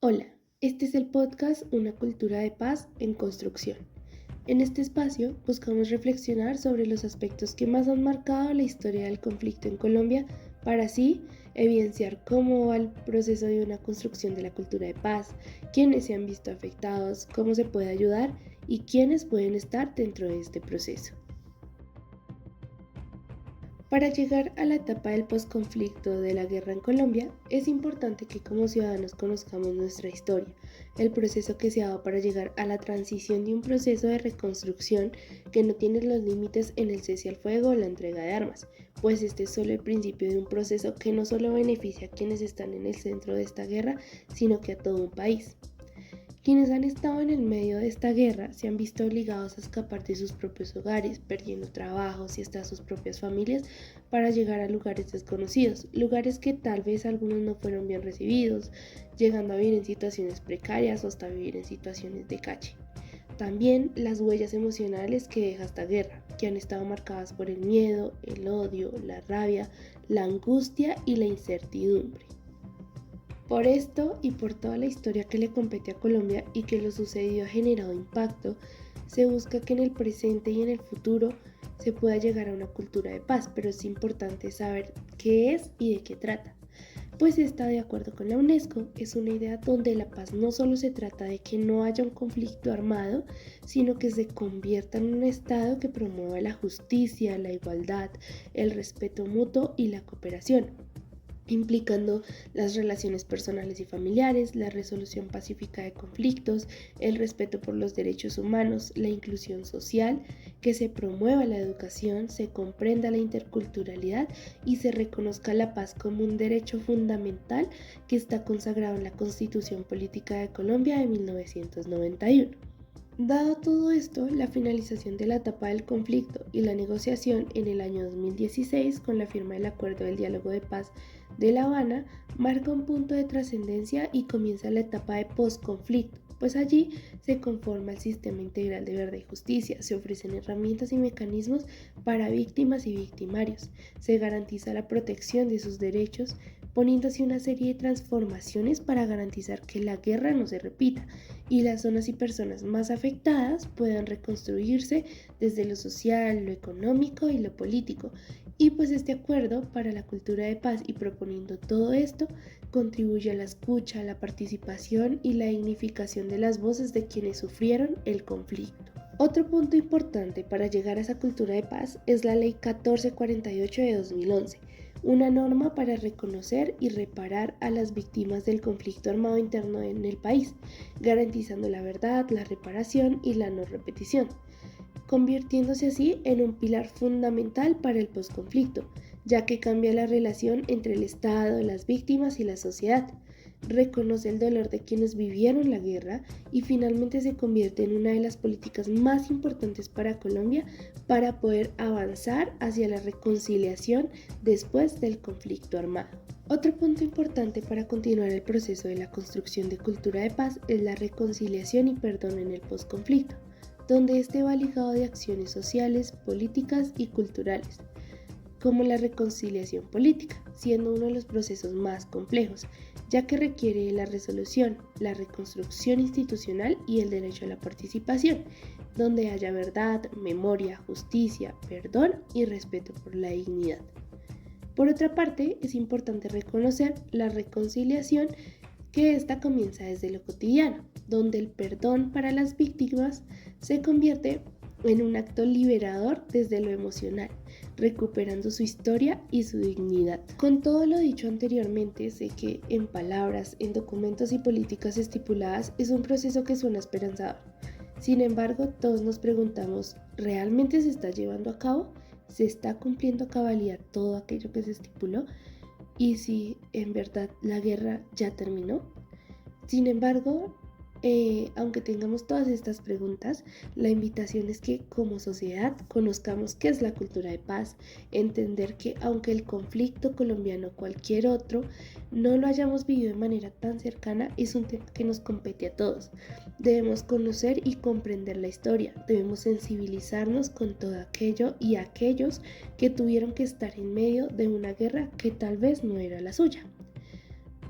Hola, este es el podcast Una cultura de paz en construcción. En este espacio buscamos reflexionar sobre los aspectos que más han marcado la historia del conflicto en Colombia para así evidenciar cómo va el proceso de una construcción de la cultura de paz, quiénes se han visto afectados, cómo se puede ayudar y quiénes pueden estar dentro de este proceso. Para llegar a la etapa del posconflicto de la guerra en Colombia, es importante que como ciudadanos conozcamos nuestra historia, el proceso que se ha dado para llegar a la transición de un proceso de reconstrucción que no tiene los límites en el cese al fuego o la entrega de armas, pues este es solo el principio de un proceso que no solo beneficia a quienes están en el centro de esta guerra, sino que a todo un país. Quienes han estado en el medio de esta guerra se han visto obligados a escapar de sus propios hogares, perdiendo trabajos y hasta sus propias familias para llegar a lugares desconocidos, lugares que tal vez algunos no fueron bien recibidos, llegando a vivir en situaciones precarias o hasta vivir en situaciones de calle. También las huellas emocionales que deja esta guerra, que han estado marcadas por el miedo, el odio, la rabia, la angustia y la incertidumbre. Por esto y por toda la historia que le compete a Colombia y que lo sucedido ha generado impacto, se busca que en el presente y en el futuro se pueda llegar a una cultura de paz, pero es importante saber qué es y de qué trata. Pues está de acuerdo con la UNESCO, es una idea donde la paz no solo se trata de que no haya un conflicto armado, sino que se convierta en un estado que promueva la justicia, la igualdad, el respeto mutuo y la cooperación, implicando las relaciones personales y familiares, la resolución pacífica de conflictos, el respeto por los derechos humanos, la inclusión social, que se promueva la educación, se comprenda la interculturalidad y se reconozca la paz como un derecho fundamental que está consagrado en la Constitución Política de Colombia de 1991. Dado todo esto, la finalización de la etapa del conflicto y la negociación en el año 2016 con la firma del Acuerdo del Diálogo de Paz de La Habana marca un punto de trascendencia y comienza la etapa de posconflicto, pues allí se conforma el sistema integral de verdad y justicia, se ofrecen herramientas y mecanismos para víctimas y victimarios, se garantiza la protección de sus derechos, poniéndose una serie de transformaciones para garantizar que la guerra no se repita y las zonas y personas más afectadas puedan reconstruirse desde lo social, lo económico y lo político. Y pues este acuerdo para la cultura de paz y proponiendo todo esto contribuye a la escucha, la participación y la dignificación de las voces de quienes sufrieron el conflicto. Otro punto importante para llegar a esa cultura de paz es la Ley 1448 de 2011, una norma para reconocer y reparar a las víctimas del conflicto armado interno en el país, garantizando la verdad, la reparación y la no repetición, convirtiéndose así en un pilar fundamental para el posconflicto, ya que cambia la relación entre el Estado, las víctimas y la sociedad, reconoce el dolor de quienes vivieron la guerra y finalmente se convierte en una de las políticas más importantes para Colombia para poder avanzar hacia la reconciliación después del conflicto armado. Otro punto importante para continuar el proceso de la construcción de cultura de paz es la reconciliación y perdón en el posconflicto, donde este va ligado de acciones sociales, políticas y culturales, como la reconciliación política, siendo uno de los procesos más complejos, ya que requiere la resolución, la reconstrucción institucional y el derecho a la participación, donde haya verdad, memoria, justicia, perdón y respeto por la dignidad. Por otra parte, es importante reconocer la reconciliación, que esta comienza desde lo cotidiano, donde el perdón para las víctimas se convierte en un acto liberador desde lo emocional, recuperando su historia y su dignidad. Con todo lo dicho anteriormente, sé que en palabras, en documentos y políticas estipuladas es un proceso que suena esperanzador. Sin embargo, todos nos preguntamos, ¿realmente se está llevando a cabo? ¿Se está cumpliendo a cabalidad todo aquello que se estipuló? ¿Y si en verdad la guerra ya terminó? Sin embargo, aunque tengamos todas estas preguntas, la invitación es que como sociedad conozcamos qué es la cultura de paz, entender que aunque el conflicto colombiano o cualquier otro no lo hayamos vivido de manera tan cercana, es un tema que nos compete a todos. Debemos conocer y comprender la historia, debemos sensibilizarnos con todo aquello y aquellos que tuvieron que estar en medio de una guerra que tal vez no era la suya.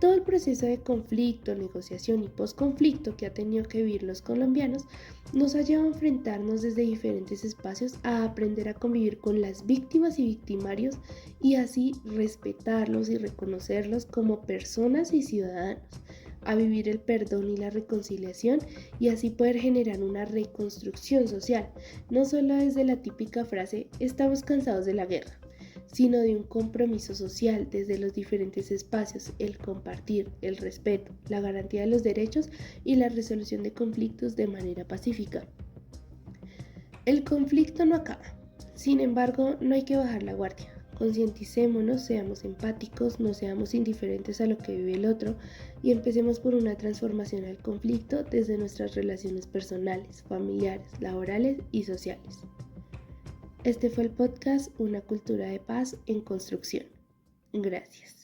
todo el proceso de conflicto, negociación y posconflicto que ha tenido que vivir los colombianos, nos ha llevado a enfrentarnos desde diferentes espacios a aprender a convivir con las víctimas y victimarios y así respetarlos y reconocerlos como personas y ciudadanos, a vivir el perdón y la reconciliación y así poder generar una reconstrucción social, no solo desde la típica frase "estamos cansados de la guerra", sino de un compromiso social desde los diferentes espacios, el compartir, el respeto, la garantía de los derechos y la resolución de conflictos de manera pacífica. El conflicto no acaba, sin embargo, no hay que bajar la guardia. Concienticémonos, seamos empáticos, no seamos indiferentes a lo que vive el otro y empecemos por una transformación al conflicto desde nuestras relaciones personales, familiares, laborales y sociales. Este fue el podcast Una cultura de paz en construcción. Gracias.